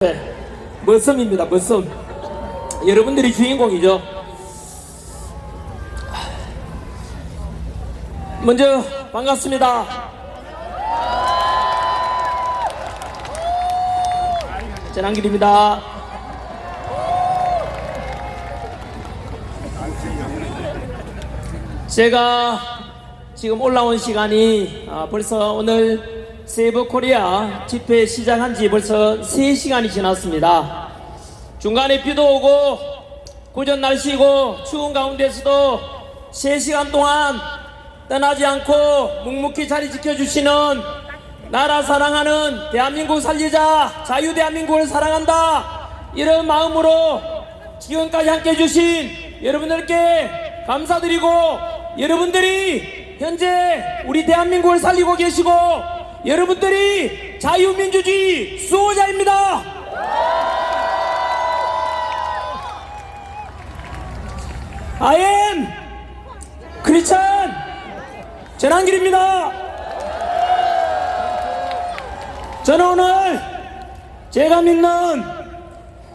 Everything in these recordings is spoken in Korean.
네, 머슴입니다. 머슴. 여러분들이 주인공이죠. 먼저 반갑습니다. 전한길입니다. 제가 지금 올라온 시간이 벌써 오늘 세이브 코리아 집회 시작한 지 벌써 3시간이 지났습니다. 중간에 비도 오고 구전 날씨고 추운 가운데서도 3시간 동안 떠나지 않고 묵묵히 자리 지켜주시는 나라 사랑하는 대한민국 살리자, 자유 대한민국을 사랑한다, 이런 마음으로 지금까지 함께 해주신 여러분들께 감사드리고, 여러분들이 현재 우리 대한민국을 살리고 계시고 여러분들이 자유민주주의 수호자입니다. I am 크리스찬 전한길입니다. 저는 오늘 제가 믿는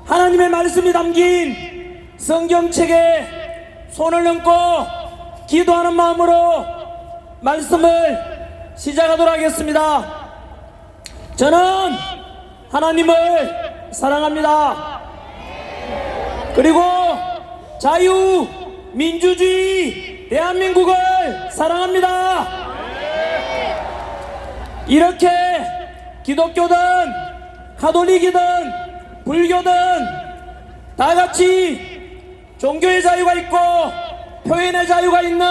하나님의 말씀이 담긴 성경책에 손을 얹고 기도하는 마음으로 말씀을 시작하도록 하겠습니다. 저는 하나님을 사랑합니다. 그리고 자유, 민주주의, 대한민국을 사랑합니다. 이렇게 기독교든 가톨릭이든 불교든 다같이 종교의 자유가 있고 표현의 자유가 있는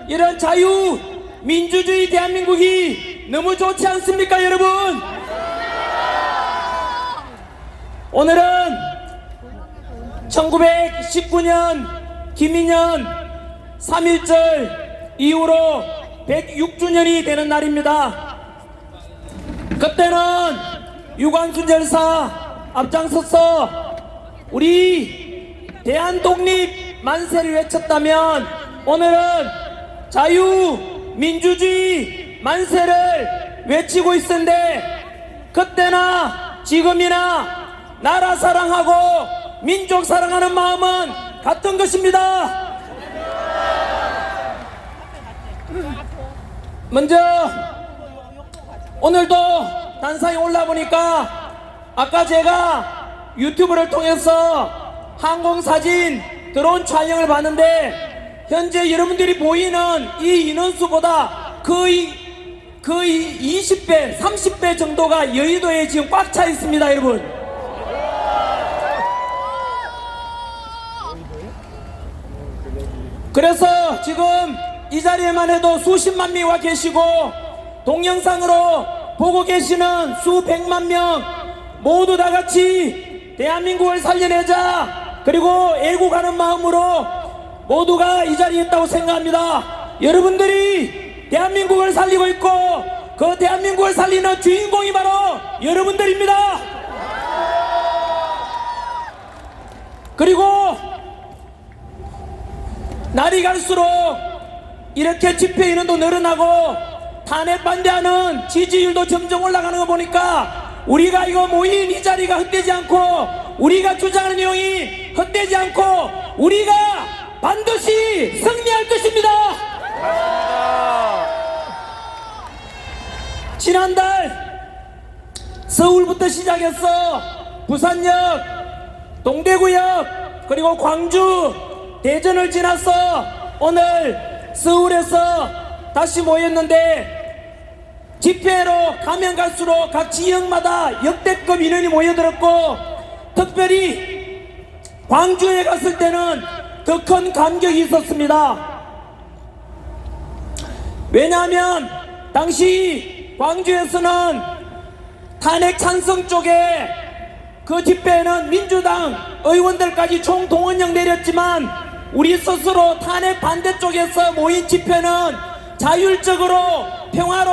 이런 자유, 민주주의 대한민국이 너무 좋지 않습니까, 여러분? 오늘은 1919년 김인현 3.1절 이후로 106주년이 되는 날입니다. 그때는 유관순 열사 앞장서서 우리 대한독립 만세를 외쳤다면, 오늘은 자유, 민주주의 만세를 외치고 있는데, 그때나 지금이나 나라 사랑하고 민족 사랑하는 마음은 같은 것입니다. 먼저 오늘도 단상에 올라보니까 아까 제가 유튜브를 통해서 항공사진 드론 촬영을 봤는데, 현재 여러분들이 보이는 이 인원수보다 거의 20배, 30배 정도가 여의도에 지금 꽉 차 있습니다, 여러분. 그래서 지금 이 자리에만 해도 수십만 명이 와 계시고, 동영상으로 보고 계시는 수백만 명 모두 다 같이 대한민국을 살려내자, 그리고 애국하는 마음으로 모두가 이 자리에 있다고 생각합니다. 여러분들이 대한민국을 살리고 있고, 그 대한민국을 살리는 주인공이 바로 여러분들입니다. 그리고 날이 갈수록 이렇게 집회 인원도 늘어나고 탄핵 반대하는 지지율도 점점 올라가는 거 보니까, 우리가 이거 모인 이 자리가 헛되지 않고, 우리가 주장하는 내용이 헛되지 않고, 우리가 반드시 승리할 것입니다. 지난달 서울부터 시작해서 부산역, 동대구역, 그리고 광주, 대전을 지나서 오늘 서울에서 다시 모였는데, 집회로 가면 갈수록 각 지역마다 역대급 인원이 모여들었고, 특별히 광주에 갔을 때는 더 큰 감격이 있었습니다. 왜냐하면 당시 광주에서는 탄핵 찬성 쪽에 그 집회에는 민주당 의원들까지 총동원령 내렸지만, 우리 스스로 탄핵 반대 쪽에서 모인 집회는 자율적으로 평화로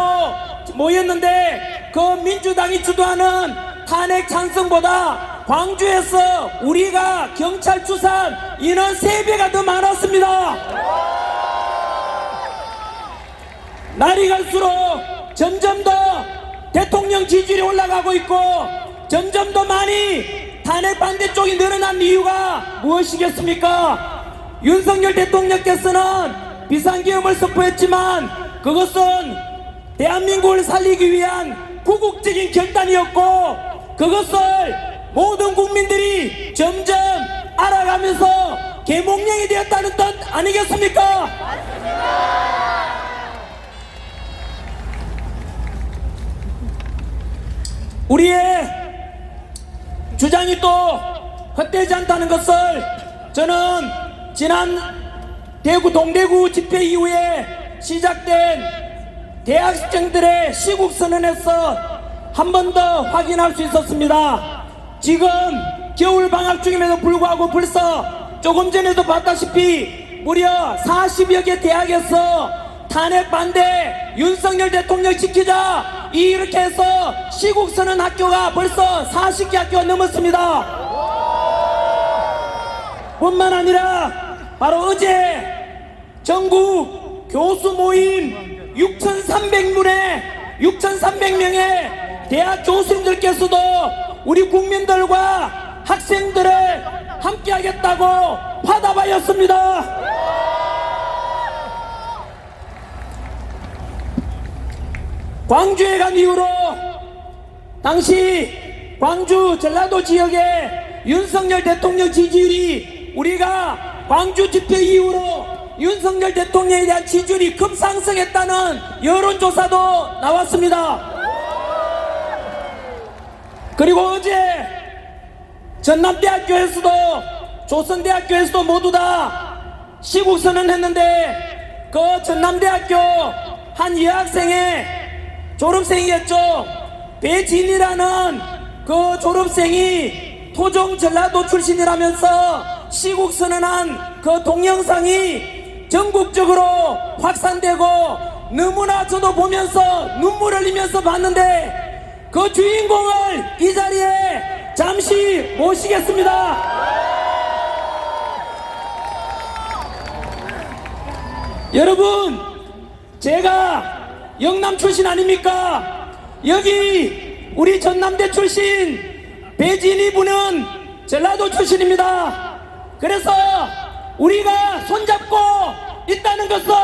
모였는데, 그 민주당이 주도하는 탄핵 찬성보다 광주에서 우리가 경찰 추산 인원 3배가 더 많았습니다. 날이 갈수록 점점 더 대통령 지지율이 올라가고 있고, 점점 더 많이 탄핵 반대 쪽이 늘어난 이유가 무엇이겠습니까? 윤석열 대통령께서는 비상계엄을 선포했지만 그것은 대한민국을 살리기 위한 구국적인 결단이었고 그것을 모든 국민들이 점점 알아가면서 계몽령이 되었다는 뜻 아니겠습니까? 우리의 주장이 또 헛되지 않다는 것을 저는 지난 대구 동대구 집회 이후에 시작된 대학생들의 시국선언에서 한 번 더 확인할 수 있었습니다. 지금 겨울방학 중임에도 불구하고 벌써 조금 전에도 봤다시피 무려 40여 개 대학에서 탄핵 반대 윤석열 대통령 지키자 이렇게 해서 시국선언 학교가 벌써 40개 학교가 넘었습니다. 뿐만 아니라 바로 어제 전국 교수 모임 6,300명의 대학 교수님들께서도 우리 국민들과 학생들을 함께 하겠다고 화답하였습니다. 광주에 간 이후로 당시 광주 전라도 지역의 윤석열 대통령 지지율이 우리가 광주 집회 이후로 윤석열 대통령에 대한 지지율이 급상승했다는 여론조사도 나왔습니다. 그리고 어제 전남대학교에서도 조선대학교에서도 모두 다 시국선언 했는데 그 전남대학교 한 여학생의 졸업생이었죠. 배진이라는 그 졸업생이 토종 전라도 출신이라면서 시국선언한 그 동영상이 전국적으로 확산되고 너무나 저도 보면서 눈물 흘리면서 봤는데 그 주인공을 이 자리에 잠시 모시겠습니다. 여러분, 제가 영남 출신 아닙니까? 여기 우리 전남대 출신 배진이 분은 전라도 출신입니다. 그래서 우리가 손잡고 있다는 것은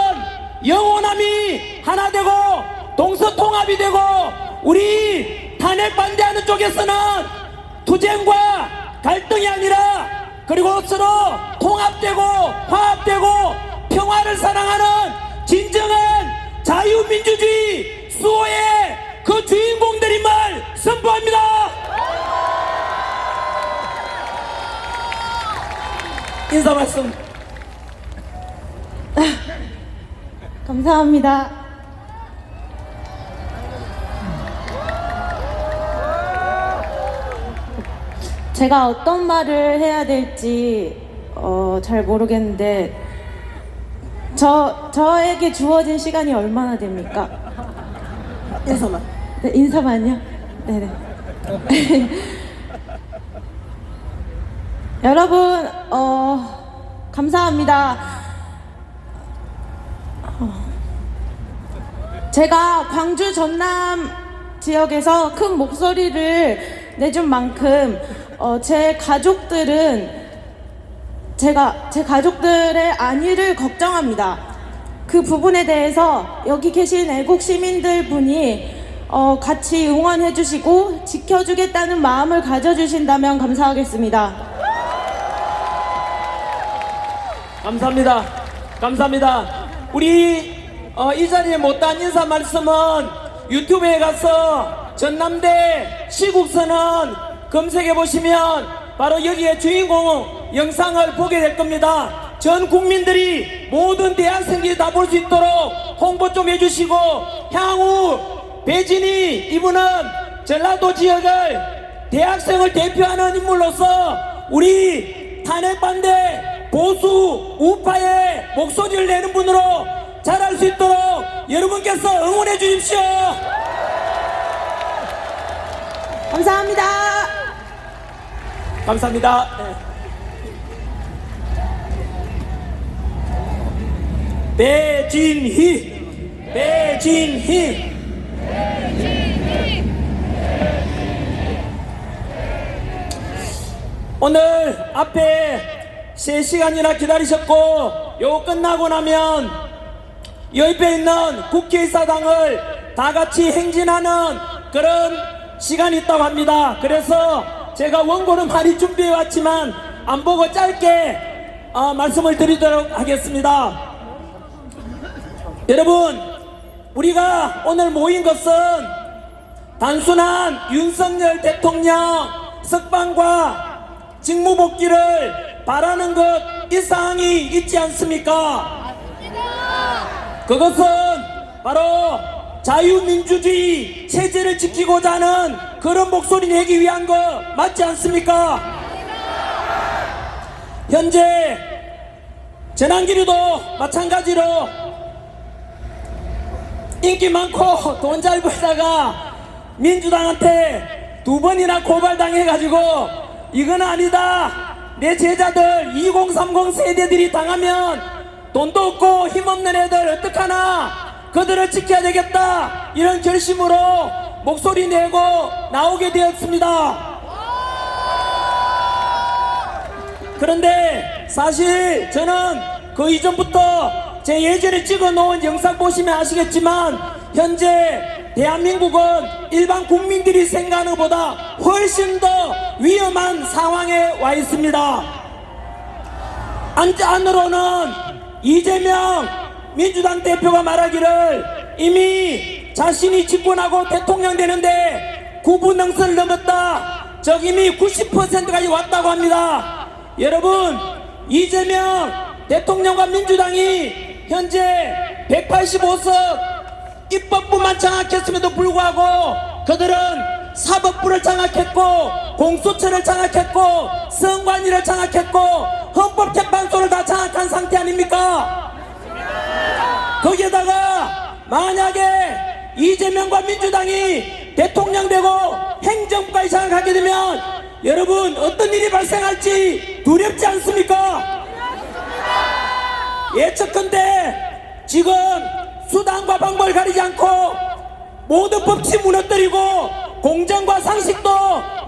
영원함이 하나 되고 동서통합이 되고 우리 탄핵 반대하는 쪽에서는 투쟁과 갈등이 아니라 그리고 서로 통합되고 화합되고 평화를 사랑하는 진정한 자유민주주의 수호의 그 주인공들임을 선포합니다. 인사 말씀. 감사합니다. 제가 어떤 말을 해야 될지 잘 모르겠는데 저에게 주어진 시간이 얼마나 됩니까? 인사만. 네, 인사만요? 네네. 여러분, 감사합니다. 제가 광주 전남 지역에서 큰 목소리를 내준 만큼 제 가족들의 안위를 걱정합니다. 그 부분에 대해서 여기 계신 애국 시민들 분이 같이 응원해 주시고 지켜주겠다는 마음을 가져주신다면 감사하겠습니다. 감사합니다. 감사합니다. 우리 이 자리에 못한 인사 말씀은 유튜브에 가서 전남대 시국선언 검색해 보시면 바로 여기에 주인공 영상을 보게 될 겁니다. 전 국민들이 모든 대학생들이 다 볼 수 있도록 홍보 좀 해주시고 향후 배진이 이분은 전라도 지역을 대학생을 대표하는 인물로서 우리 탄핵 반대 보수 우파의 목소리를 내는 분으로 자랄 수 있도록 여러분께서 응원해 주십시오. 감사합니다. 감사합니다. 배진희 오늘 앞에 3시간이나 기다리셨고 요 끝나고 나면 옆에 있는 국회의사당을 다 같이 행진하는 그런 시간이 있다고 합니다. 그래서 제가 원고는 많이 준비해 왔지만 안 보고 짧게 말씀을 드리도록 하겠습니다. 여러분, 우리가 오늘 모인 것은 단순한 윤석열 대통령 석방과 직무복귀를 바라는 것 이상이 있지 않습니까? 그것은 바로 자유민주주의 체제를 지키고자 하는 그런 목소리 내기 위한 거 맞지 않습니까? 현재 전환기류도 마찬가지로 인기 많고 돈 잘 벌다가 민주당한테 2번이나 고발당해가지고 이건 아니다, 내 제자들 2030 세대들이 당하면 돈도 없고 힘없는 애들 어떡하나, 그들을 지켜야 되겠다, 이런 결심으로 목소리 내고 나오게 되었습니다. 그런데 사실 저는 그 이전부터 제 예전에 찍어놓은 영상 보시면 아시겠지만 현재 대한민국은 일반 국민들이 생각하는 것보다 훨씬 더 위험한 상황에 와 있습니다. 안으로는 이재명 민주당 대표가 말하기를 이미 자신이 집권하고 대통령 되는데 9분 능선을 넘었다, 적 이미 90%까지 왔다고 합니다. 여러분, 이재명 대통령과 민주당이 현재 185석 입법부만 장악했음에도 불구하고 그들은 사법부를 장악했고 공수처를 장악했고 선관위를 장악했고 헌법재판소를 다 장악한 상태 아닙니까? 거기에다가 만약에 이재명과 민주당이 대통령 되고 행정부까지 장악하게 되면 여러분 어떤 일이 발생할지 두렵지 않습니까? 예측컨대 지금 수단과 방법을 가리지 않고 모든 법칙 무너뜨리고 공정과 상식도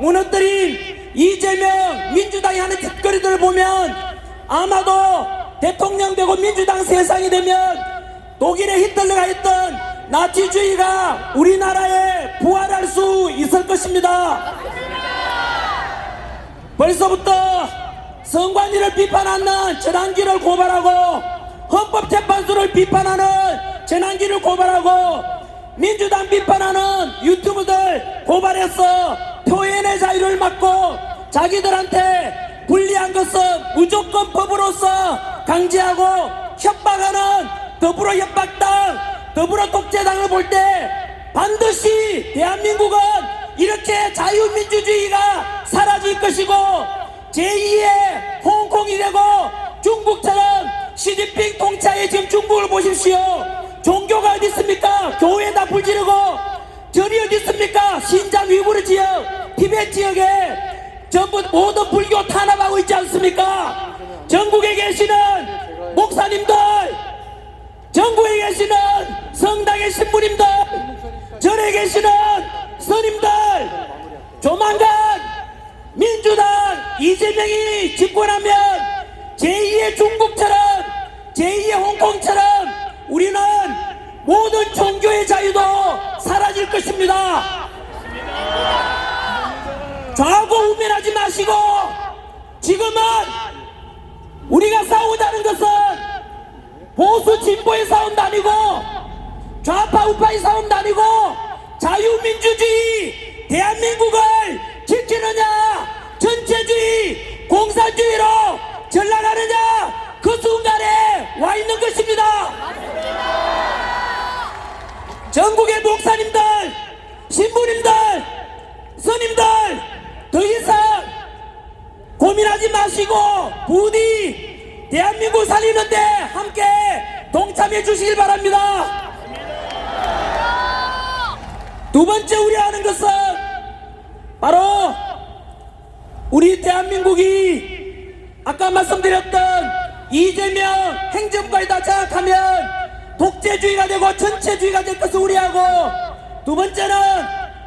무너뜨린 이재명 민주당이 하는 짓거리들을 보면 아마도 대통령 되고 민주당 세상이 되면 독일의 히틀러가 했던 나치주의가 우리나라에 부활할 수 있을 것입니다. 벌써부터 선관위를 비판하는 전환기를 고발하고 헌법재판소를 비판하는 전환기를 고발하고 민주당 비판하는 유튜브들 고발해서 표현의 자유를 막고 자기들한테 불리한 것은 무조건 법으로서 강제하고 협박하는 더불어 협박당, 더불어 독재당을 볼 때 반드시 대한민국은 이렇게 자유민주주의가 사라질 것이고 제2의 홍콩이 되고 중국처럼 시진핑 통치하에 지금 중국을 보십시오. 종교가 어디 있습니까? 교회에다 불 지르고 절이 어디 있습니까? 신장 위구르 지역, 티베트 지역에 전부 모든 불교 탄압하고 있지 않습니까? 전국에 계시는 목사님들, 전국에 계시는 성당의 신부님들, 절에 계시는 스님들, 조만간 민주당 이재명이 집권하면 제2의 중국처럼 제2의 홍콩처럼 우리는 모든 종교의 자유도 사라질 것입니다. 좌고 우면하지 마시고 지금은 우리가 싸우자는 것은 보수 진보의 싸움도 아니고 좌파 우파의 싸움도 아니고 자유민주주의 대한민국을 지키느냐 전체주의 공산주의로 전락하느냐 그 순간에 와 있는 것입니다. 전국의 목사님들, 신부님들, 스님들 더 이상 고민하지 마시고 부디 대한민국 살리는데 함께 동참해 주시길 바랍니다. 두 번째 우려하는 것은 바로 우리 대한민국이 아까 말씀드렸던 이재명 행정부까지 다 장악하면 독재주의가 되고 전체주의가 될 것을 우려하고, 두 번째는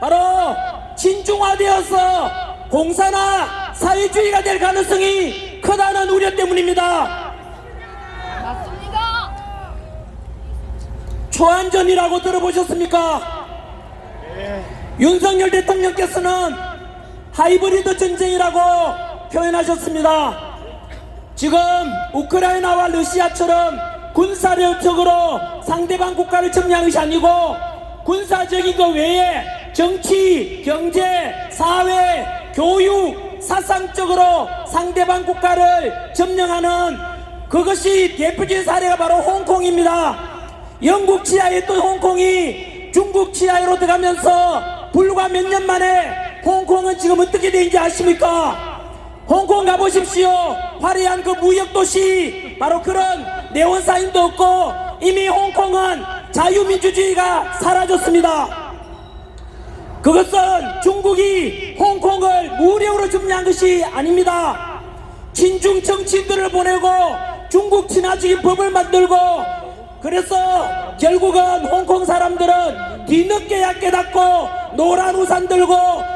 바로 친중화되어서 공사나 사회주의가 될 가능성이 크다는 우려 때문입니다. 맞습니다. 초안전이라고 들어보셨습니까? 윤석열 대통령께서는 하이브리드 전쟁이라고 표현하셨습니다. 지금 우크라이나와 러시아처럼 군사력적으로 상대방 국가를 점령한 것이 아니고 군사적인 것 외에 정치, 경제, 사회, 교육, 사상적으로 상대방 국가를 점령하는 그것이 대표적인 사례가 바로 홍콩입니다. 영국 치하에 있던 홍콩이 중국 치하로 들어가면서 불과 몇 년 만에 홍콩은 지금 어떻게 되는지 아십니까? 홍콩 가보십시오. 화려한 그 무역도시 바로 그런 네온사인도 없고 이미 홍콩은 자유민주주의가 사라졌습니다. 그것은 중국이 홍콩을 무력으로 점령한 것이 아닙니다. 친중 정치인들을 보내고 중국 친화적인 법을 만들고 그래서 결국은 홍콩 사람들은 뒤늦게야 깨닫고 노란 우산 들고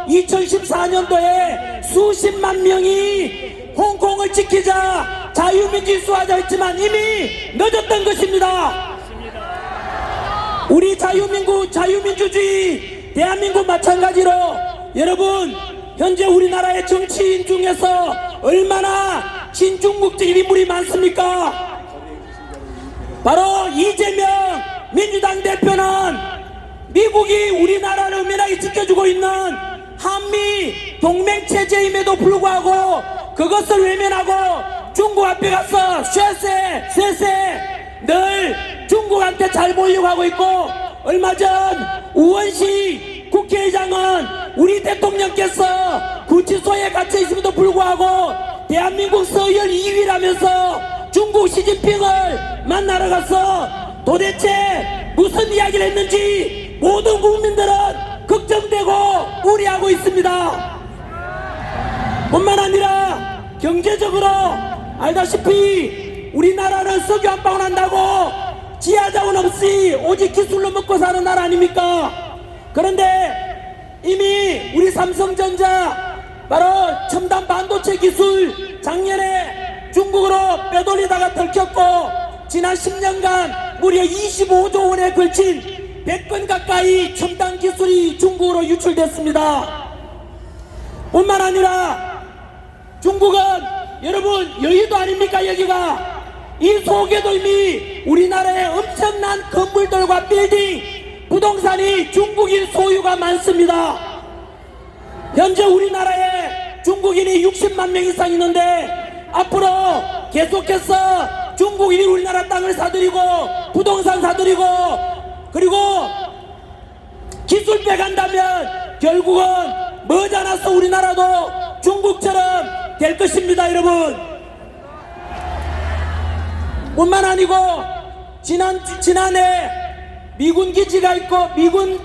2014년도에 수십만 명이 홍콩을 지키자 자유민주주의 수하자 했지만 이미 늦었던 것입니다. 우리 자유민주주의 대한민국 마찬가지로 여러분 현재 우리나라의 정치인 중에서 얼마나 친중국적인 인물이 많습니까? 바로 이재명 민주당 대표는 미국이 우리나라를 은밀하게 지켜주고 있는 한미 동맹체제임에도 불구하고 그것을 외면하고 중국 앞에 가서 쇠세 늘 중국한테 잘 보이려고 하고 있고 얼마 전 우원식 국회의장은 우리 대통령께서 구치소에 갇혀 있음에도 불구하고 대한민국 서열 2위라면서 중국 시진핑을 만나러 가서 도대체 무슨 이야기를 했는지 모든 국민들은 걱정되고 우려하고 있습니다. 뿐만 아니라 경제적으로 알다시피 우리나라는 석유 한 방울 한다고 지하자원 없이 오직 기술로 먹고 사는 나라 아닙니까? 그런데 이미 우리 삼성전자 바로 첨단 반도체 기술 작년에 중국으로 빼돌리다가 들켰고 지난 10년간 무려 25조 원에 걸친 100건 가까이 첨단 기술이 중국으로 유출됐습니다. 뿐만 아니라 중국은 여러분 여의도 아닙니까? 여기가 이 속에도 이미 우리나라의 엄청난 건물들과 빌딩 부동산이 중국인 소유가 많습니다. 현재 우리나라에 중국인이 60만 명 이상 있는데 앞으로 계속해서 중국인이 우리나라 땅을 사들이고 부동산 사들이고 그리고 기술 빼간다면 결국은 머지않아서 우리나라도 중국처럼 될 것입니다. 여러분 뿐만 아니고 지난해 미군 기지가 있고 미군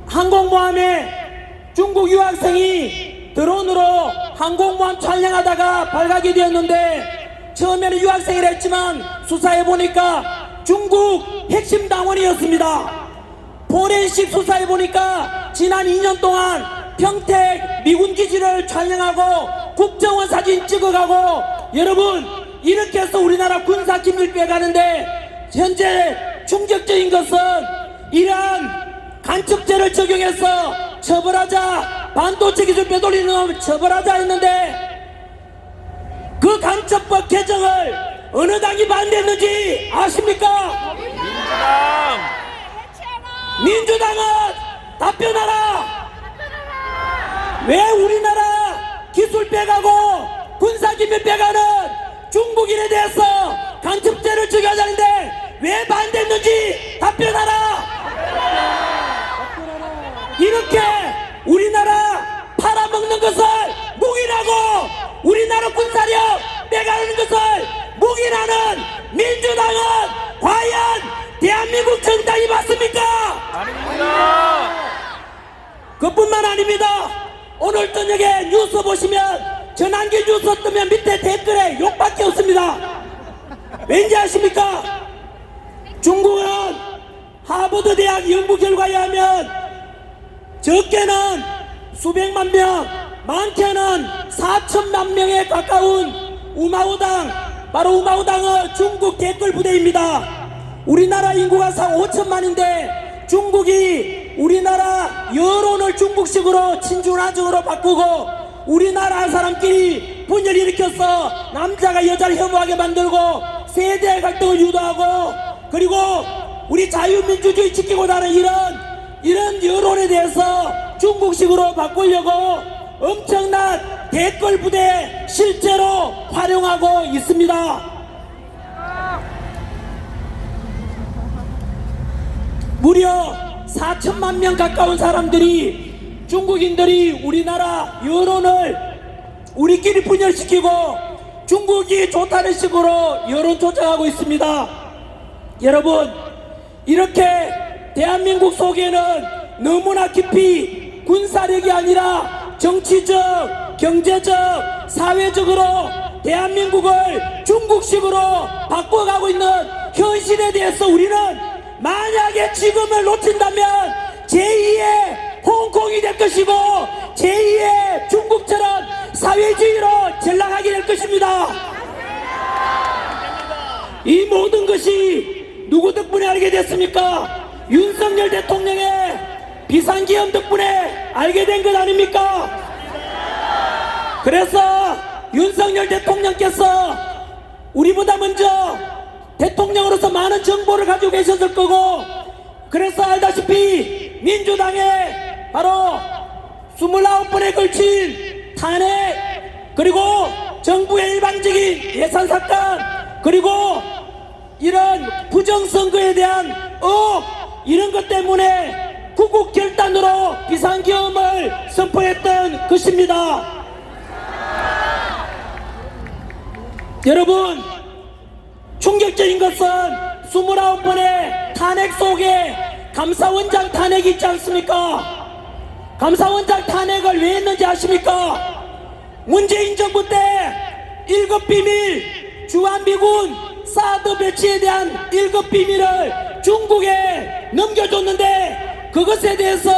항공모함에 중국 유학생이 드론으로 항공모함 촬영하다가 발각이 되었는데 처음에는 유학생이라 했지만 수사해보니까 중국 핵심 당원이었습니다. 포렌식 수사해보니까 지난 2년 동안 평택 미군 기지를 촬영하고 국정원 사진 찍어가고 여러분 이렇게 해서 우리나라 군사 기밀 빼가는데 현재 충격적인 것은 이러한 간첩죄를 적용해서 처벌하자 반도체 기술 빼돌리는 놈 처벌하자 했는데 그 간첩법 개정을 어느 당이 반대했는지 아십니까? 민주당은 답변하라. 왜 우리나라 기술 빼가고 군사기밀 빼가는 중국인에 대해서 간첩죄를 적용하자는데 왜 반대했는지 답변하라. 이렇게 우리나라 팔아먹는 것을 묵인하고 우리나라 군사력 빼가는 것을 묵인하는 민주당은 과연 대한민국 정당이 맞습니까? 아닙니다. 그뿐만 아닙니다. 오늘 저녁에 뉴스 보시면 전환기 뉴스 뜨면 밑에 댓글에 욕밖에 없습니다. 왠지 아십니까? 중국은 하버드 대학 연구 결과에 의하면 적게는 수백만 명, 많게는 4천만 명에 가까운 우마오당, 바로 우마오당은 중국 댓글 부대입니다. 우리나라 인구가 5천만인데 중국이 우리나라 여론을 중국식으로 친중하적으로 바꾸고 우리나라 사람끼리 분열을 일으켜서 남자가 여자를 혐오하게 만들고 세대 갈등을 유도하고 그리고 우리 자유민주주의 지키고 나는 이런 여론에 대해서 중국식으로 바꾸려고 엄청난 댓글 부대 실제로 활용하고 있습니다. 무려 4천만 명 가까운 사람들이 중국인들이 우리나라 여론을 우리끼리 분열시키고 중국이 좋다는 식으로 여론 조작하고 있습니다. 여러분, 이렇게 대한민국 속에는 너무나 깊이 군사력이 아니라 정치적, 경제적, 사회적으로 대한민국을 중국식으로 바꿔가고 있는 현실에 대해서 우리는 만약에 지금을 놓친다면 제2의 홍콩이 될 것이고 제2의 중국처럼 사회주의로 전락하게 될 것입니다. 이 모든 것이 누구 덕분에 알게 됐습니까? 윤석열 대통령의 비상계엄 덕분에 알게 된 것 아닙니까? 그래서 윤석열 대통령께서 우리보다 먼저 대통령으로서 많은 정보를 가지고 계셨을 거고 그래서 알다시피 민주당의 바로 29번에 걸친 탄핵 그리고 정부의 일방적인 예산 삭감 그리고 이런 부정선거에 대한 이런 것 때문에 구국 결단으로 비상계엄을 선포했던 것입니다. 여러분, 충격적인 것은 29번의 탄핵 속에 감사원장 탄핵이 있지 않습니까? 감사원장 탄핵을 왜 했는지 아십니까? 문재인 정부 때 1급 비밀 주한미군 사드 배치에 대한 1급 비밀을 중국에 넘겨줬는데 그것에 대해서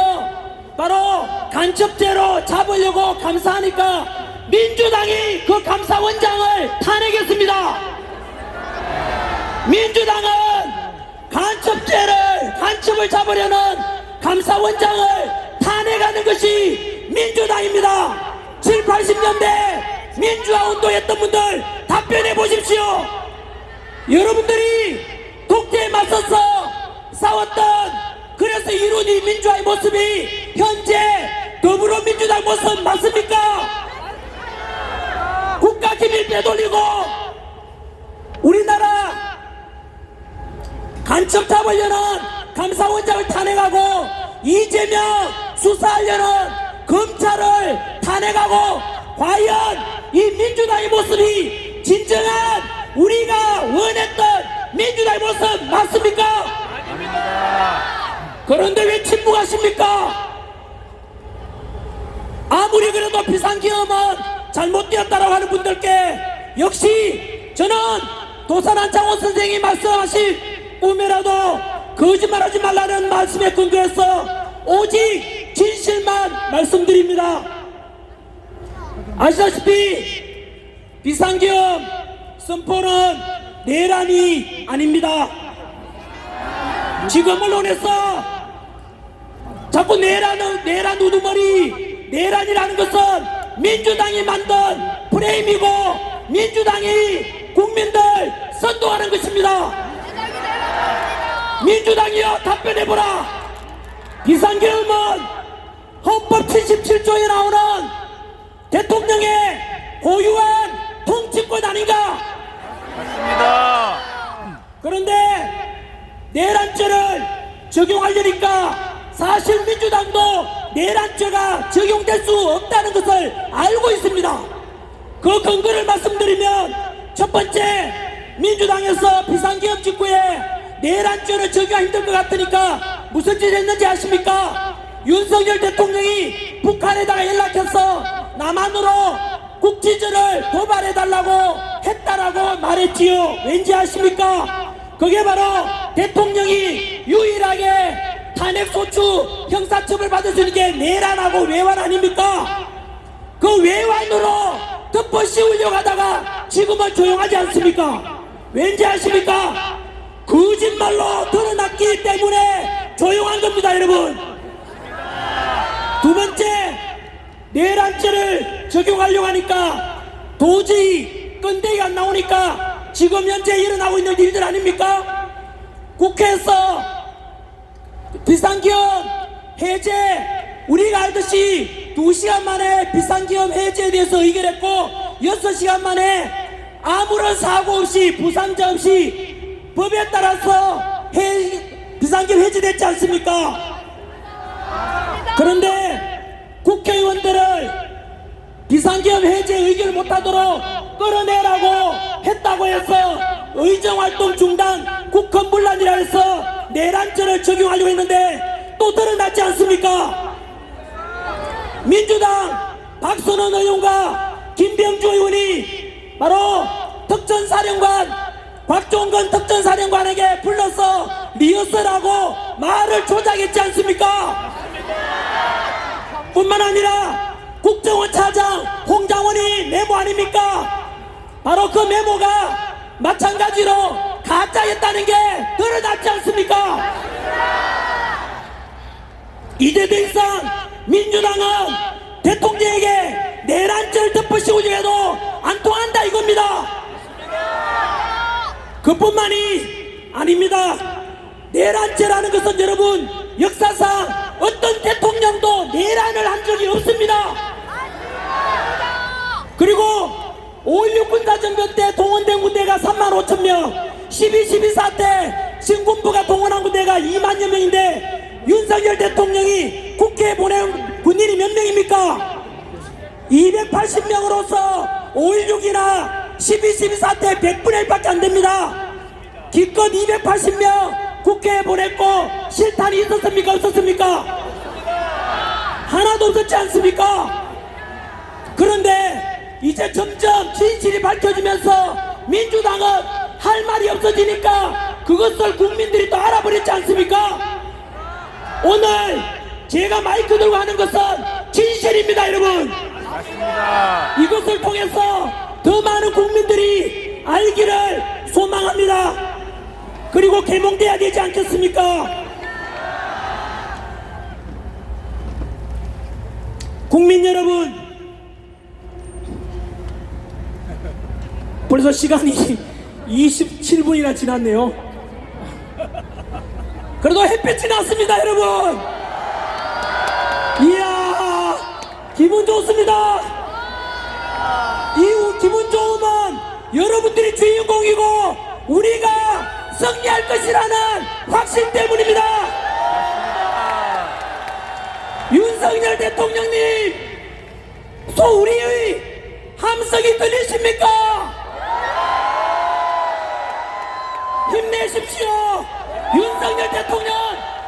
바로 간첩죄로 잡으려고 감사하니까 민주당이 그 감사원장을 탄핵했습니다. 민주당은 간첩을 잡으려는 감사원장을 탄핵하는 것이 민주당입니다. 7, 80년대 민주화 운동했던 분들 답변해 보십시오. 여러분들이 독재에 맞서서 싸웠던 그래서 이룬 이 민주화의 모습이 현재 더불어민주당 모습 맞습니까? 국가기밀 빼돌리고 우리나라 간첩 잡으려는 감사원장을 탄핵하고 이재명 수사하려는 검찰을 탄핵하고 과연 이 민주당의 모습이 진정한 우리가 원했던 민주당의 모습 맞습니까? 그런데 왜 침묵하십니까? 아무리 그래도 비상계엄은 잘못되었다라고 하는 분들께 역시 저는 도산한 장원 선생이 말씀하신 꿈이라도 거짓말하지 말라는 말씀에 근거해서 오직 진실만 말씀드립니다. 아시다시피 비상계엄 선포는 내란이 아닙니다. 지금 언론에서 자꾸 내란 우두머리 내란이라는 것은 민주당이 만든 프레임이고 민주당이 국민들 선동하는 것입니다. 민주당이여 답변해보라. 비상계엄은 헌법 77조에 나오는 대통령의 고유한 통치권 아닌가? 맞습니다. 그런데 내란죄를 적용하려니까 사실 민주당도 내란죄가 적용될 수 없다는 것을 알고 있습니다. 그 근거를 말씀드리면 첫 번째, 민주당에서 비상계엄 직후에 내란죄를 적용하기 힘들 것 같으니까 무슨 짓을 했는지 아십니까? 윤석열 대통령이 북한에다가 연락해서 남한으로 국지전을 도발해달라고 했다라고 말했지요. 왠지 아십니까? 그게 바로 대통령이 유일하게 탄핵소추 형사처벌 받을 수 있는 게 내란하고 외환 아닙니까? 그 외환으로 덮어 씌우려고 하다가 지금은 조용하지 않습니까? 왠지 아십니까? 거짓말로 드러났기 때문에 조용한 겁니다, 여러분. 두 번째, 내란죄를 적용하려고 하니까 도저히 끈데기가 안 나오니까 지금 현재 일어나고 있는 일들 아닙니까? 국회에서 비상기업 해제, 우리가 알듯이 2시간 만에 비상기업 해제에 대해서 의결했고 6시간 만에 아무런 사고 없이 부상자 없이 법에 따라서 비상기업 해제됐지 않습니까? 그런데 국회의원들을 비상기업 해제 의결 못하도록 끌어내라고 했다고 해서 의정활동 중단, 국헌문란이라 해서 내란죄를 적용하려고 했는데 또 드러났지 않습니까? 민주당 박선원 의원과 김병주 의원이 바로 특전사령관 곽종건 특전사령관에게 불러서 리허설하고 말을 조작했지 않습니까? 뿐만 아니라 국정원 차장 홍장원이 메모 아닙니까? 바로 그 메모가 마찬가지로 가짜였다는 게 드러났지 않습니까? 이제 더 이상 민주당은 대통령에게 내란죄를 덮으시고자 해도 안 통한다 이겁니다. 그뿐만이 아닙니다. 내란죄라는 것은 여러분 역사상 어떤 대통령도 내란을 한 적이 없습니다. 그리고 5.16 군사정변 때 동원된 군대가 35,000명, 12.12 사태 신군부가 동원한 군대가 2만여 명인데 윤석열 대통령이 국회에 보낸 군인이 몇 명입니까? 280명으로서 5.16이나 12.12 사태 100분의 1밖에 안 됩니다. 기껏 280명 국회에 보냈고 실탄이 있었습니까? 없었습니까? 하나도 없었지 않습니까? 그런데 이제 점점 진실이 밝혀지면서 민주당은 할 말이 없어지니까 그것을 국민들이 또 알아버렸지 않습니까? 오늘 제가 마이크 들고 하는 것은 진실입니다, 여러분. 맞습니다. 이것을 통해서 더 많은 국민들이 알기를 소망합니다. 그리고 개몽돼야 되지 않겠습니까? 국민 여러분, 벌써 시간이 27분이나 지났네요. 그래도 햇빛이 났습니다, 여러분. 이야, 기분 좋습니다. 이 기분 좋으면 여러분들이 주인공이고 우리가 승리할 것이라는 확신 때문입니다. 윤석열 대통령님, 소 우리의 함성이 들리십니까? 힘내십시오. 윤석열 대통령,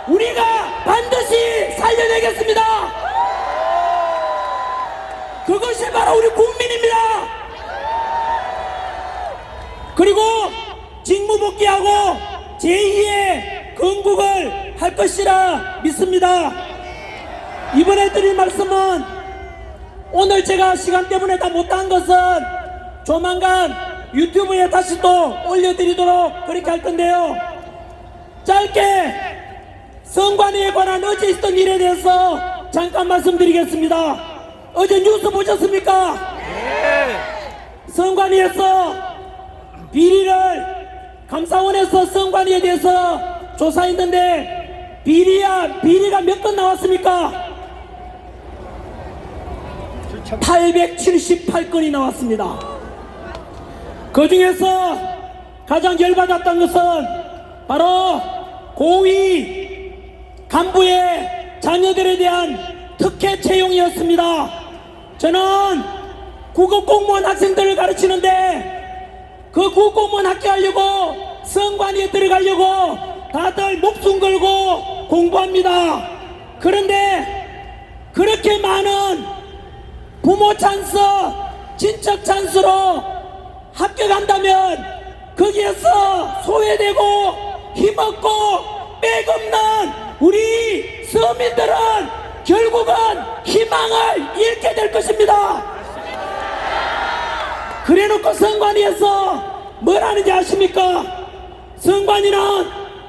우리가 반드시 살려내겠습니다. 그것이 바로 우리 국민입니다. 그리고 직무복귀하고 제2의 건국을 할 것이라 믿습니다. 이번에 드릴 말씀은 오늘 제가 시간 때문에 다 못한 것은 조만간 유튜브에 다시 또 올려드리도록 그렇게 할 건데요. 짧게 선관위에 관한 어제 있었던 일에 대해서 잠깐 말씀드리겠습니다. 어제 뉴스 보셨습니까? 선관위에서 비리를 감사원에서 선관위에 대해서 조사했는데 비리가 몇 건 나왔습니까? 878건이 나왔습니다. 그 중에서 가장 열받았던 것은 바로 고위 간부의 자녀들에 대한 특혜 채용이었습니다. 저는 국어공무원 학생들을 가르치는데 그 국어공무원 합격하려고 선관위에 들어가려고 다들 목숨 걸고 공부합니다. 그런데 그렇게 많은 부모 찬스, 친척 찬스로 합격한다면 거기에서 소외되고 힘없고 빽없는 우리 서민들은 결국은 희망을 잃게 될 것입니다. 그래놓고 선관위에서 뭘 하는지 아십니까? 선관위는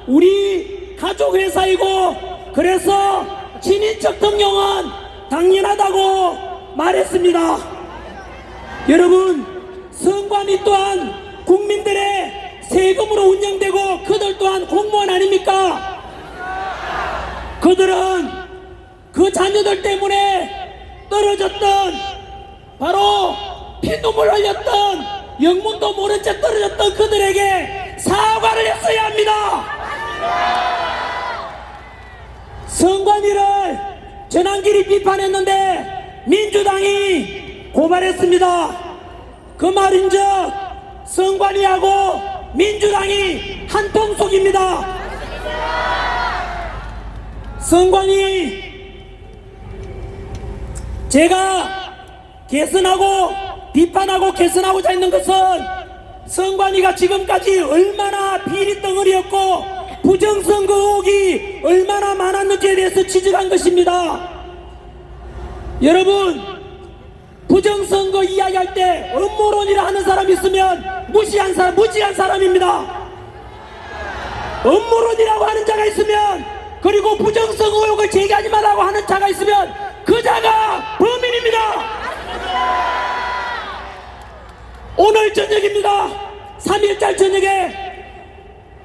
우리 가족 회사이고 그래서 친인척 등용은 당연하다고 말했습니다. 여러분, 선관위 또한 국민들의 세금으로 운영되고 그들 또한 공무원 아닙니까? 그들은 그 자녀들 때문에 떨어졌던, 바로 피눈물 흘렸던, 영문도 모른 채 떨어졌던 그들에게 사과를 했어야 합니다. 선관위를 전환길이 비판했는데 민주당이 고발했습니다. 그 말인즉 선관위하고 민주당이 한 통속입니다. 선관위, 제가 개선하고 비판하고 개선하고자 했는 것은 선관위가 지금까지 얼마나 비리 덩어리였고 부정선거 의혹이 얼마나 많았는지에 대해서 지적한 것입니다. 여러분, 부정선거 이야기할 때 음모론이라 하는 사람이 있으면 무시한 사람입니다. 음모론이라고 하는 자가 있으면, 그리고 부정선거 의혹을 제기하지 말라고 하는 자가 있으면 그 자가 범인입니다. 오늘 저녁입니다. 3일달 저녁에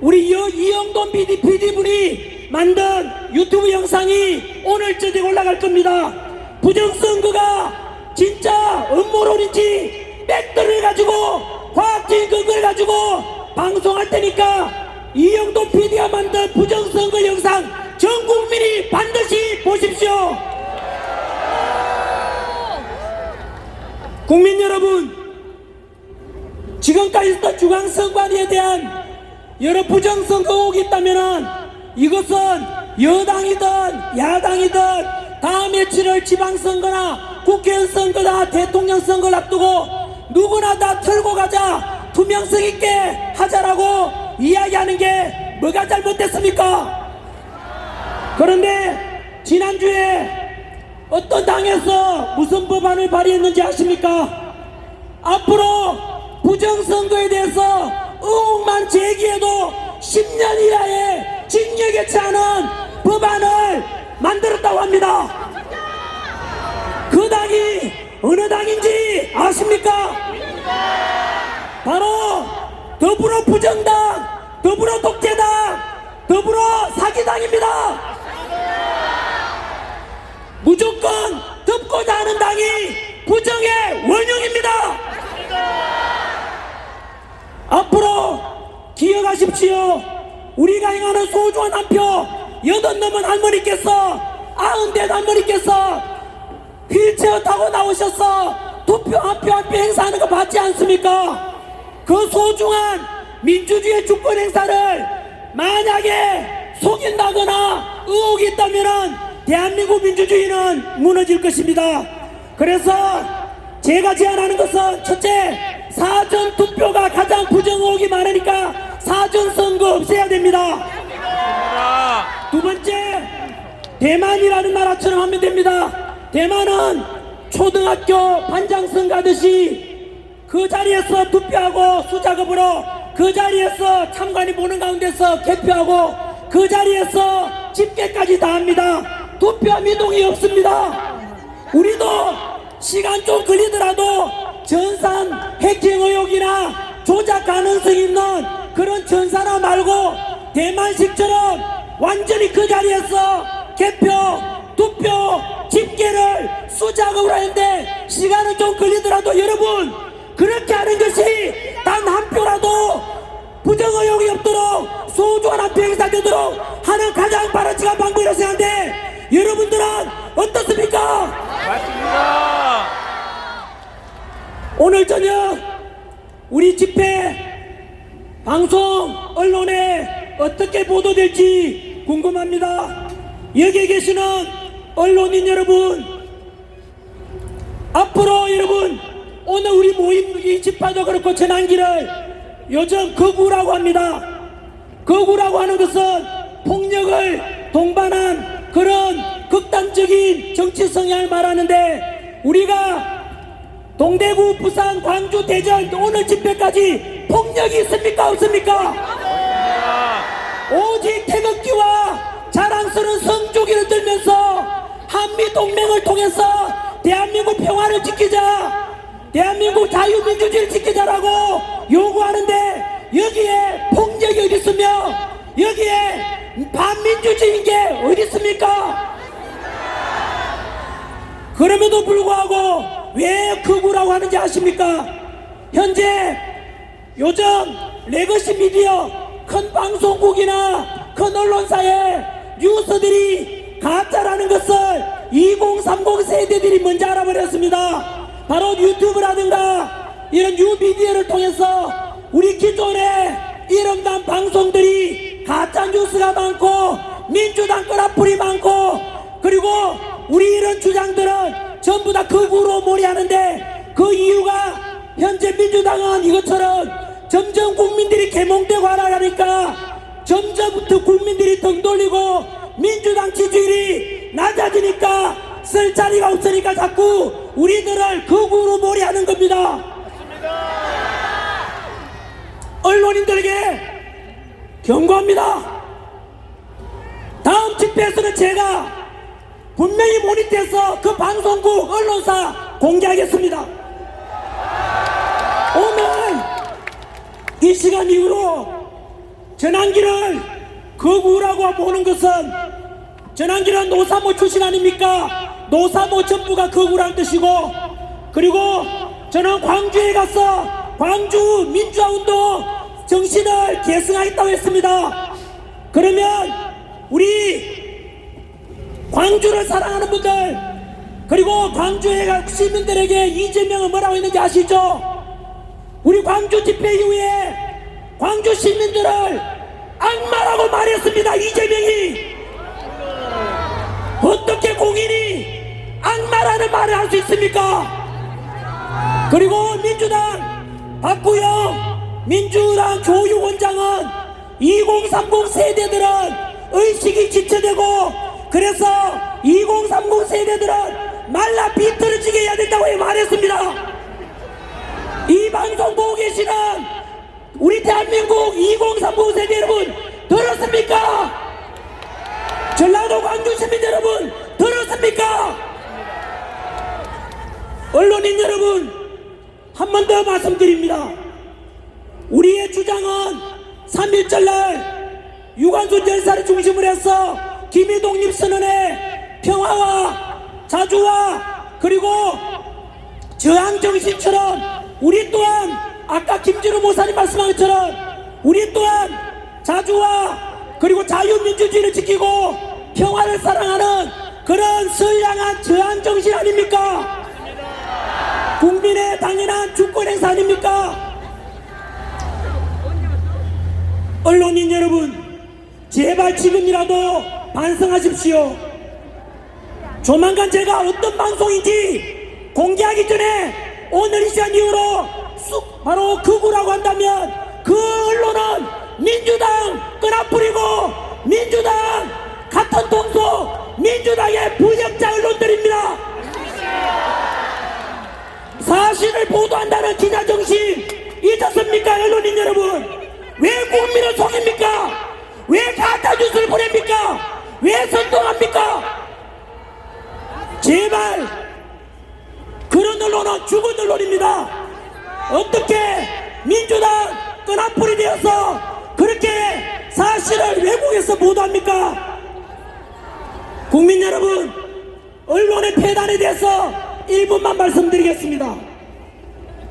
우리 이영돈 PD분이 만든 유튜브 영상이 오늘 저녁에 올라갈 겁니다. 부정선거가 진짜 음모론인지 팩트를 가지고 과학적인 근거를 가지고 방송할 테니까 이영돈 PD가 만든 부정선거 영상 전 국민이 반드시 보십시오. 국민 여러분, 지금까지 있었던 중앙선관위에 대한 여러 부정선거 의혹이 있다면 이것은 여당이든 야당이든 다음에 치를 지방선거나 국회의원 선거나 대통령 선거를 앞두고 누구나 다 털고 가자, 투명성 있게 하자라고 이야기하는 게 뭐가 잘못됐습니까? 그런데 지난주에 어떤 당에서 무슨 법안을 발의했는지 아십니까? 앞으로 부정선거에 대해서 의혹만 제기해도 10년 이하의 징역에 처하는 법안을 만들었다고 합니다. 그 당이 어느 당인지 아십니까? 바로 더불어 부정당, 더불어 독재당, 더불어 사기당입니다. 무조건 덮고자 하는 당이 부정의 원흉입니다. 앞으로 기억하십시오. 우리가 행하는 소중한 한 표, 80 넘은 할머니께서, 90대 할머니께서 휠체어 타고 나오셔서 투표 한 표 한 표 행사하는 거 맞지 않습니까? 그 소중한 민주주의 주권 행사를 만약에 속인다거나 의혹이 있다면 대한민국 민주주의는 무너질 것입니다. 그래서 제가 제안하는 것은, 첫째, 사전투표가 가장 부정 의혹이 많으니까 사전선거 없애야 됩니다. 두 번째, 대만이라는 나라처럼 하면 됩니다. 대만은 초등학교 반장선 가듯이 그 자리에서 투표하고 수작업으로 그 자리에서 참관이 보는 가운데서 개표하고 그 자리에서 집계까지 다 합니다. 투표 미동이 없습니다. 우리도 시간 좀 걸리더라도 전산 해킹 의혹이나 조작 가능성이 있는 그런 전산화 말고 대만식처럼 완전히 그 자리에서 개표, 투표, 집계를 수작업으로 하는데 시간은 좀 걸리더라도 여러분, 그렇게 하는 것이 단 한 표라도 부정 의혹이 없도록 소중한 한 표 행사되도록 하는 가장 바람직한 방법이라고 생각하는데 여러분들은 어떻습니까? 맞습니다. 오늘 저녁 우리 집회 방송 언론에 어떻게 보도될지 궁금합니다. 여기에 계시는 언론인 여러분, 앞으로 여러분, 오늘 우리 모임 이 집회도 그렇고 전환기를 요즘 거구라고 합니다. 거구라고 하는 것은 폭력을 동반한 그런 극단적인 정치 성향을 말하는데 우리가 동대구, 부산, 광주, 대전 오늘 집회까지 폭력이 있습니까? 없습니까? 오직 태극기와 자랑스러운 성조기를 들면서 한미동맹을 통해서 대한민국 평화를 지키자, 대한민국 자유민주주의를 지키자라고 요구하는데 여기에 폭력이 어디 있으며 여기에 반민주주의인 게 어디 있습니까? 그럼에도 불구하고 왜 극우라고 하는지 아십니까? 현재 요즘 레거시 미디어 큰 방송국이나 큰 언론사의 뉴스들이 가짜라는 것을 2030 세대들이 먼저 알아버렸습니다. 바로 유튜브라든가 이런 뉴미디어를 통해서 우리 기존의 이름난 방송들이 가짜 뉴스가 많고 민주당 끄라풀이 많고 그리고 우리 이런 주장들은 전부 다 극우로 몰이하는데 그 이유가 현재 민주당은 이것처럼 점점 국민들이 개몽되고 하라니까 점점부터 국민들이 등 돌리고 민주당 지지율이 낮아지니까 쓸 자리가 없으니까 자꾸 우리들을 극우로 몰이하는 겁니다. 언론인들에게 경고합니다. 다음 집회에서는 제가 분명히 모니터해서 그 방송국 언론사 공개하겠습니다. 오늘 이 시간 이후로 전환기를 극우라고 보는 것은 전환기는 노사모 출신 아닙니까? 노사모 전부가 극우란 뜻이고 그리고 저는 광주에 가서 광주 민주화운동 정신을 계승하겠다고 했습니다. 그러면 우리 광주를 사랑하는 분들 그리고 광주의 시민들에게 이재명은 뭐라고 했는지 아시죠? 우리 광주 집회 이후에 광주 시민들을 악마라고 말했습니다. 이재명이. 어떻게 공인이 악마라는 말을 할 수 있습니까? 그리고 민주당 박구영 민주당 조유원장은 2030 세대들은 의식이 지체되고 그래서 2030 세대들은 말라 비틀어지게 해야 된다고 말했습니다. 이 방송 보고 계시는 우리 대한민국 2030 세대 여러분 들었습니까? 전라도 광주 시민 여러분 들었습니까? 언론인 여러분 한 번 더 말씀드립니다. 우리의 주장은 3.1절날 유관순 열사를 중심으로 해서 김희독립 선언의 평화와 자주와 그리고 저항 정신처럼 우리 또한 아까 김진우 모사님 말씀한 것처럼 우리 또한 자주와 그리고 자유민주주의를 지키고 평화를 사랑하는 그런 선량한 저항 정신 아닙니까? 국민의 당연한 주권 행사 아닙니까? 언론인 여러분 제발 지금이라도 반성하십시오. 조만간 제가 어떤 방송인지 공개하기 전에 오늘 이 시간 이후로 바로 극우라고 한다면 그 언론은 민주당 끄나뿌리고 민주당 같은 동소 민주당의 부역자 언론들입니다. 사실을 보도한다는 기자정신 잊었습니까? 언론인 여러분 왜 국민을 속입니까? 왜 가짜뉴스를 보냅니까? 왜 선동합니까? 제발 그런 언론은 죽은 언론입니다. 어떻게 민주당 끄나풀이 되어서 그렇게 사실을 왜곡해서 보도합니까? 국민 여러분 언론의 폐단에 대해서 1분만 말씀드리겠습니다.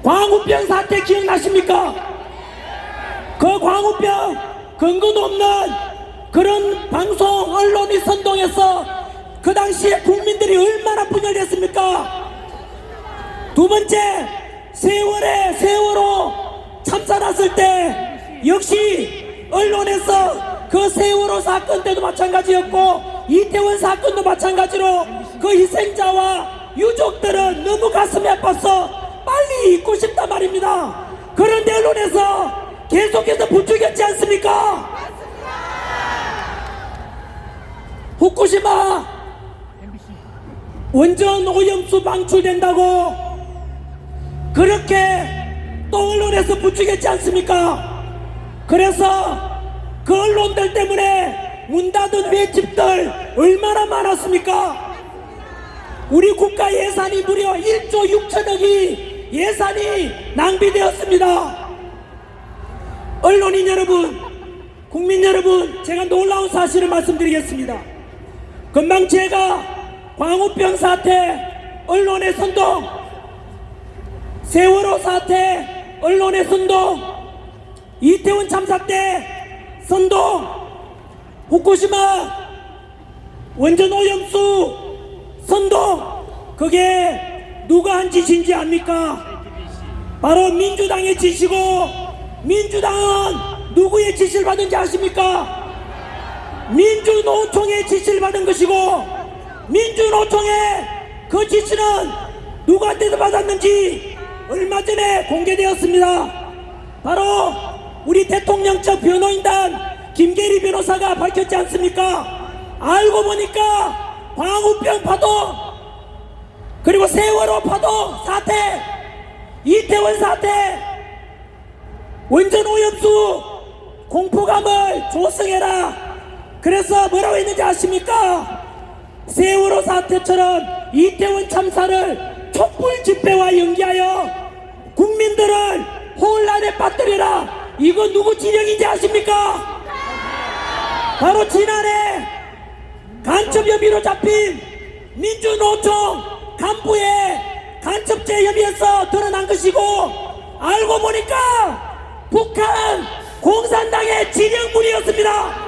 광우병 사태 기억나십니까? 그 광우병 근거도 없는 그런 방송 언론이 선동해서 그 당시에 국민들이 얼마나 분열했습니까? 두 번째 세월호 참사 났을 때 역시 언론에서 그 세월호 사건 때도 마찬가지였고 이태원 사건도 마찬가지로 그 희생자와 유족들은 너무 가슴이 아파서 빨리 잊고 싶단 말입니다. 그런데 언론에서 계속해서 부추겼지 않습니까? 후쿠시마 원전 오염수 방출된다고 그렇게 또 언론에서 부추겼지 않습니까? 그래서 그 언론들 때문에 문 닫은 횟집들 얼마나 많았습니까? 우리 국가 예산이 무려 1조 6천억이 예산이 낭비되었습니다. 언론인 여러분, 국민 여러분, 제가 놀라운 사실을 말씀드리겠습니다. 금방 제가 광우병 사태 언론의 선동, 세월호 사태 언론의 선동, 이태원 참사 때 선동, 후쿠시마 원전 오염수 선동, 그게 누가 한 짓인지 압니까? 바로 민주당의 짓이고, 민주당은 누구의 지시를 받은지 아십니까? 민주노총의 지시를 받은 것이고, 민주노총의 그 지시는 누구한테서 받았는지 얼마 전에 공개되었습니다. 바로 우리 대통령 측 변호인단 김계리 변호사가 밝혔지 않습니까? 알고 보니까 광우병 파동, 그리고 세월호 파동 사태, 이태원 사태, 원전 오염수 공포감을 조성해라. 그래서 뭐라고 했는지 아십니까? 세월호 사태처럼 이태원 참사를 촛불 집회와 연기하여 국민들을 혼란에 빠뜨려라. 이거 누구 지령인지 아십니까? 바로 지난해 간첩 혐의로 잡힌 민주노총 간부의 간첩죄 혐의에서 드러난 것이고, 알고 보니까 북한 공산당의 지령물이었습니다.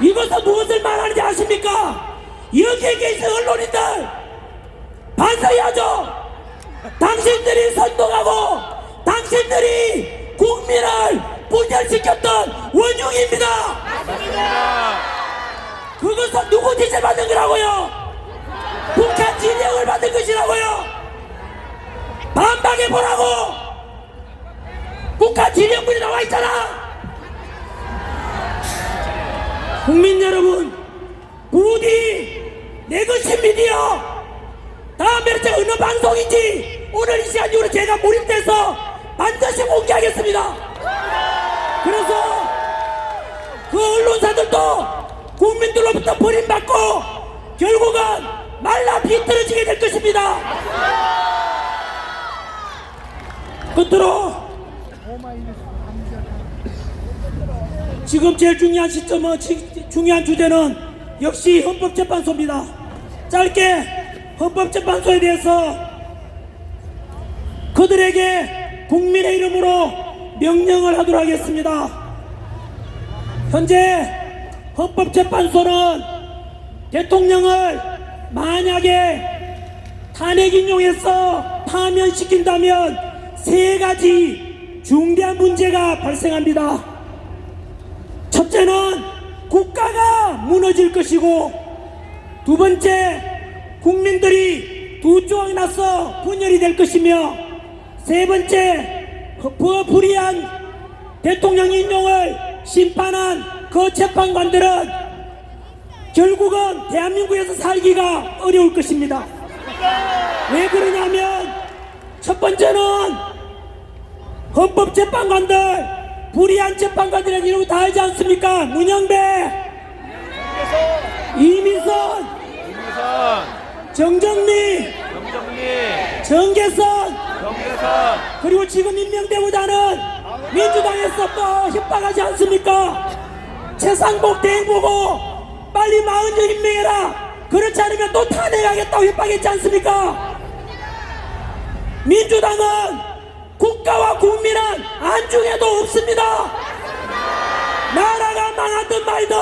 이것은 무엇을 말하는지 아십니까? 여기에 계신 언론인들 반성해야죠. 당신들이 선동하고 당신들이 국민을 분열시켰던 원흉입니다. 그것은 누구 지시를 받은 거라고요? 북한 지령을 받은 것이라고요. 반박해보라고. 북한 지령물이 나와 있잖아. 국민 여러분, 부디 내것이 미디어, 다음에 제가 어느 방송인지 오늘 이 시간 이후로 제가 몰입돼서 반드시 공개하겠습니다. 그래서 그 언론사들도 국민들로부터 버림받고 결국은 말라 비틀어지게 될 것입니다. 끝으로 지금 제일 중요한 시점은, 중요한 주제는 역시 헌법재판소입니다. 짧게 헌법재판소에 대해서 그들에게 국민의 이름으로 명령을 하도록 하겠습니다. 현재 헌법재판소는 대통령을 만약에 탄핵 인용해서 파면시킨다면 세 가지 중대한 문제가 발생합니다. 첫째는 국가가 무너질 것이고, 두 번째 국민들이 두 조각 나서 분열이 될 것이며, 세 번째 불의한 대통령 인용을 심판한 그 재판관들은 결국은 대한민국에서 살기가 어려울 것입니다. 왜 그러냐면 첫 번째는 헌법재판관들, 불의한 재판관들의 이름 다 알지 않습니까? 문영배, 이미선, 정정미, 정계선, 그리고 지금 임명되고자는 민주당에서 또 협박하지 않습니까? 최상복 대행 보고 빨리 40명 임명해라. 그렇지 않으면 또 탄핵하겠다고 협박했지 않습니까? 민주당은 국가와 국민은 안중에도 없습니다. 나라가 망하든 말든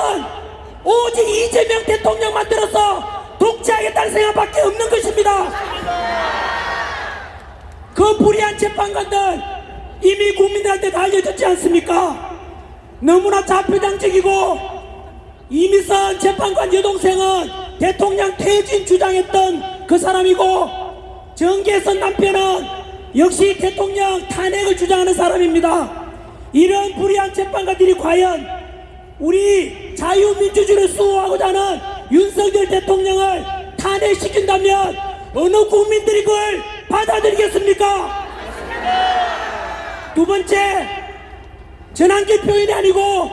오직 이재명 대통령 만들어서 독재하겠다는 생각밖에 없는 것입니다. 그 불의한 재판관들 이미 국민들한테 다 알려졌지 않습니까? 너무나 좌표장적이고, 이미선 재판관 여동생은 대통령 퇴진 주장했던 그 사람이고, 정계선 남편은 역시 대통령 탄핵을 주장하는 사람입니다. 이런 불의한 재판관들이 과연 우리 자유민주주의를 수호하고자 하는 윤석열 대통령을 탄핵시킨다면 어느 국민들이 그걸 받아들이겠습니까? 두 번째, 전환기 표현이 아니고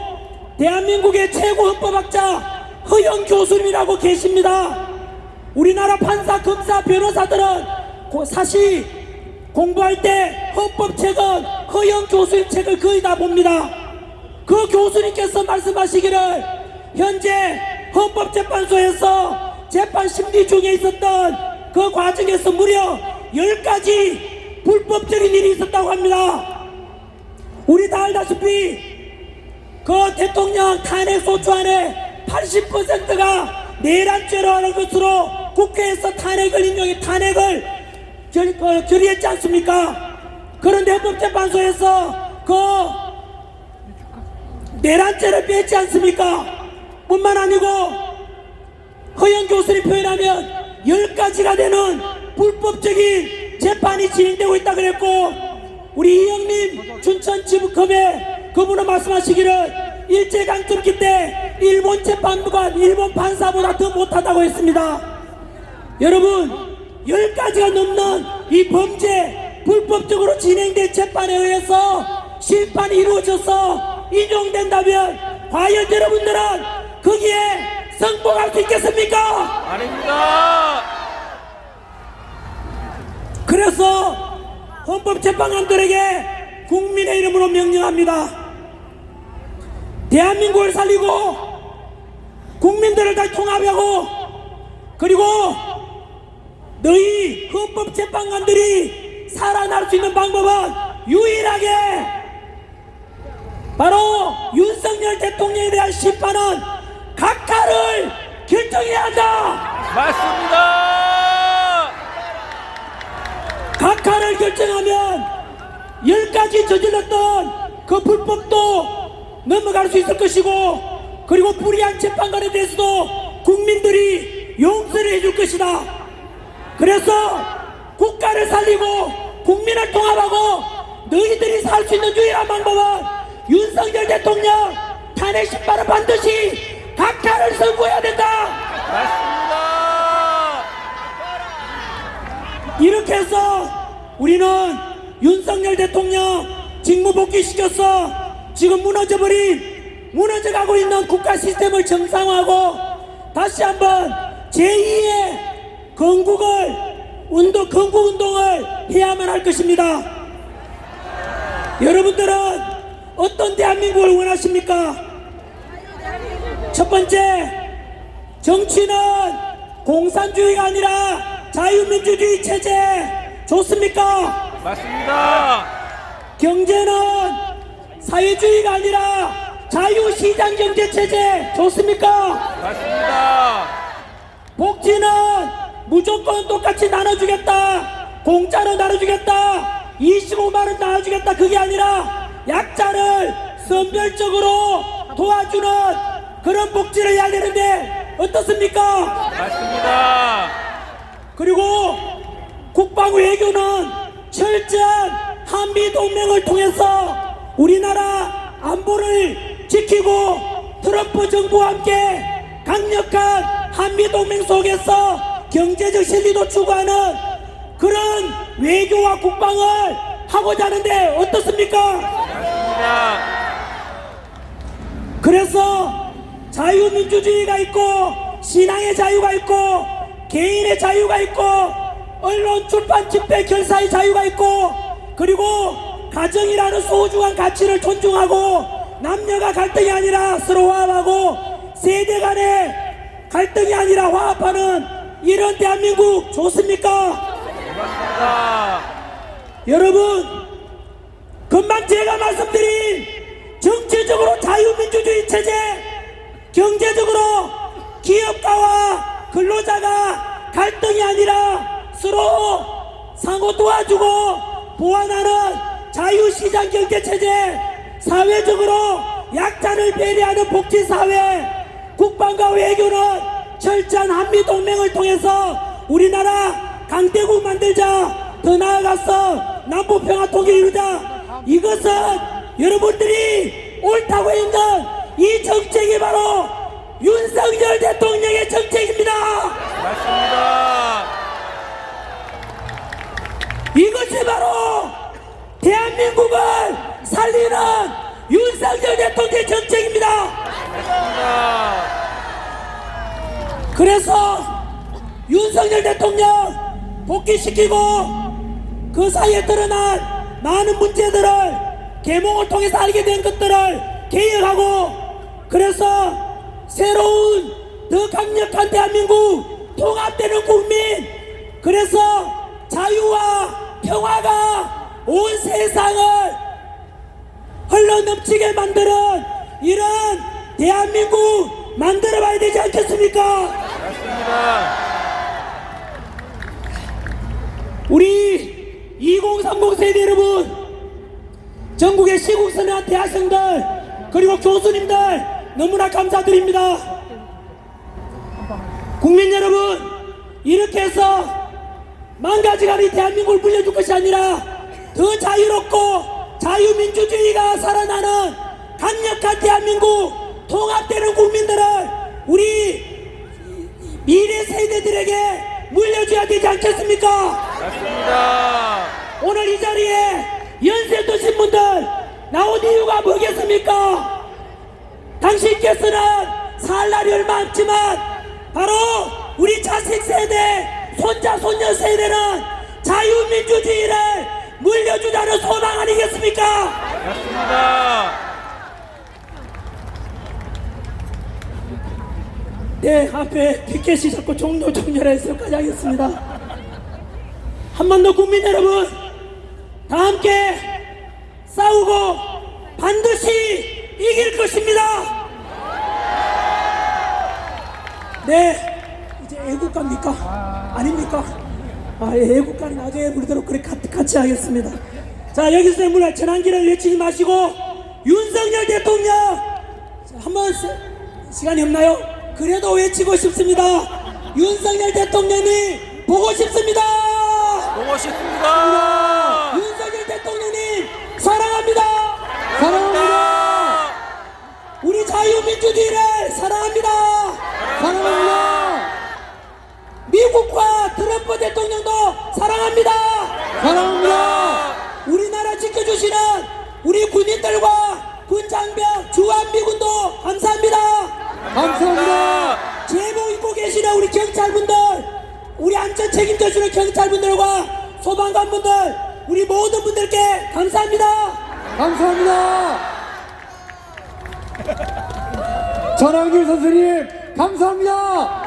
대한민국의 최고 헌법학자 허영 교수님이라고 계십니다. 우리나라 판사, 검사, 변호사들은 사실 공부할 때 헌법책은 허영 교수님 책을 거의 다 봅니다. 그 교수님께서 말씀하시기를 현재 헌법재판소에서 재판 심리 중에 있었던 그 과정에서 무려 10가지 불법적인 일이 있었다고 합니다. 우리 다 알다시피 그 대통령 탄핵 소추안의 80%가 내란죄로 하는 것으로 국회에서 탄핵을 결의했지 않습니까? 그런데 헌법재판소에서 그 내란죄를 뺐지 않습니까? 뿐만 아니고 허영 교수님 표현하면 10가지가 되는 불법적인 재판이 진행되고 있다 그랬고, 우리 이영민 춘천지법검에 그분은 말씀하시기를 일제강점기 때 일본 재판관, 일본 판사보다 더 못하다고 했습니다. 여러분, 10가지가 넘는 이 범죄, 불법적으로 진행된 재판에 의해서 심판이 이루어져서 인용된다면 과연 여러분들은 거기에 승복할 수 있겠습니까? 아닙니다. 그래서 헌법재판관들에게 국민의 이름으로 명령합니다. 대한민국을 살리고 국민들을 다 통합하고, 그리고 너희 헌법재판관들이 살아날 수 있는 방법은 유일하게 바로 윤석열 대통령에 대한 심판은 각하를 결정해야 한다. 맞습니다. 각하를 결정하면 10가지 저질렀던 그 불법도 넘어갈 수 있을 것이고, 그리고 불의한 재판관에 대해서도 국민들이 용서를 해줄 것이다. 그래서 국가를 살리고 국민을 통합하고 너희들이 살 수 있는 유일한 방법은 윤석열 대통령 탄핵 심판은 반드시 각하를 선고해야 된다. 맞습니다. 이렇게 해서 우리는 윤석열 대통령 직무 복귀시켜서 지금 무너져가고 있는 국가 시스템을 정상화하고 다시 한번 제2의 건국운동을 해야만 할 것입니다. 여러분들은 어떤 대한민국을 원하십니까? 첫 번째, 정치는 공산주의가 아니라 자유민주주의 체제 좋습니까? 맞습니다. 경제는 사회주의가 아니라 자유시장경제체제 좋습니까? 맞습니다. 복지는 무조건 똑같이 나눠주겠다, 공짜로 나눠주겠다, 25만원 나눠주겠다, 그게 아니라 약자를 선별적으로 도와주는 그런 복지를 해야 되는데 어떻습니까? 맞습니다. 그리고 국방 외교는 철저한 한미동맹을 통해서 우리나라 안보를 지키고 트럼프 정부와 함께 강력한 한미동맹 속에서 경제적 실리도 추구하는 그런 외교와 국방을 하고자 하는데 어떻습니까? 맞습니다. 그래서 자유민주주의가 있고 신앙의 자유가 있고 개인의 자유가 있고 언론 출판 집회 결사의 자유가 있고, 그리고 가정이라는 소중한 가치를 존중하고 남녀가 갈등이 아니라 서로 화합하고 세대 간의 갈등이 아니라 화합하는 이런 대한민국 좋습니까? 맞습니다. 여러분, 금방 제가 말씀드린 정치적으로 자유민주주의 체제, 경제적으로 기업가와 근로자가 갈등이 아니라 서로 상호 도와주고 보완하는 자유시장 경제체제, 사회적으로 약자를 배려하는 복지사회, 국방과 외교는 철저한 한미동맹을 통해서 우리나라 강대국 만들자, 더 나아가서 남북평화통일 이루자. 이것은 여러분들이 옳다고 있는 이 정책이 바로 윤석열 대통령의 정책입니다. 맞습니다. 이것이 바로 대한민국을 살리는 윤석열 대통령의 정책입니다. 맞습니다. 그래서 윤석열 대통령 복귀시키고 그 사이에 드러난 많은 문제들을 계몽을 통해서 알게 된 것들을 개혁하고, 그래서 새로운 더 강력한 대한민국, 통합되는 국민, 그래서 자유와 평화가 온 세상을 흘러넘치게 만드는 이런 대한민국 만들어봐야 되지 않겠습니까? 맞습니다. 우리 2030 세대 여러분, 전국의 시국선언 대학생들 그리고 교수님들 너무나 감사드립니다. 국민 여러분, 이렇게 해서 망가져가는 대한민국을 물려줄 것이 아니라 더 자유롭고 자유민주주의가 살아나는 강력한 대한민국, 통합되는 국민들을 우리 미래 세대들에게 물려줘야 되지 않겠습니까? 맞습니다. 오늘 이 자리에 연세 드신 분들 나온 이유가 뭐겠습니까? 당신께서는 살 날이 얼마 없지만 바로 우리 자식 세대, 손자 손녀 세대는 자유민주주의를 물려주자는 소망 아니겠습니까? 맞습니다. 네, 앞에 피켓이 자꾸 종료해서까지 하겠습니다. 한 번 더 국민 여러분, 다 함께 싸우고 반드시 이길 것입니다. 네, 이제 애국가입니까? 아닙니까? 애국가는 나중에 부르도록 그래 같이 하겠습니다. 자, 여기서 물론 전환기를 외치지 마시고 윤석열 대통령, 자, 한번 시간이 없나요? 그래도 외치고 싶습니다. 윤석열 대통령이 보고 싶습니다. 보고 싶습니다. 윤석열 대통령님 사랑합니다. 사랑합니다. 우리 자유민주주의를 사랑합니다. 사랑합니다. 미국과 트럼프 대통령도 사랑합니다. 사랑합니다. 우리나라 지켜주시는 우리 군인들과 군장병 주한미군도 감사합니다. 감사합니다. 제복 입고 계시는 우리 경찰분들, 우리 안전 책임져주는 경찰분들과 소방관분들, 우리 모든 분들께 감사합니다. 감사합니다. 전환길 선생님 감사합니다.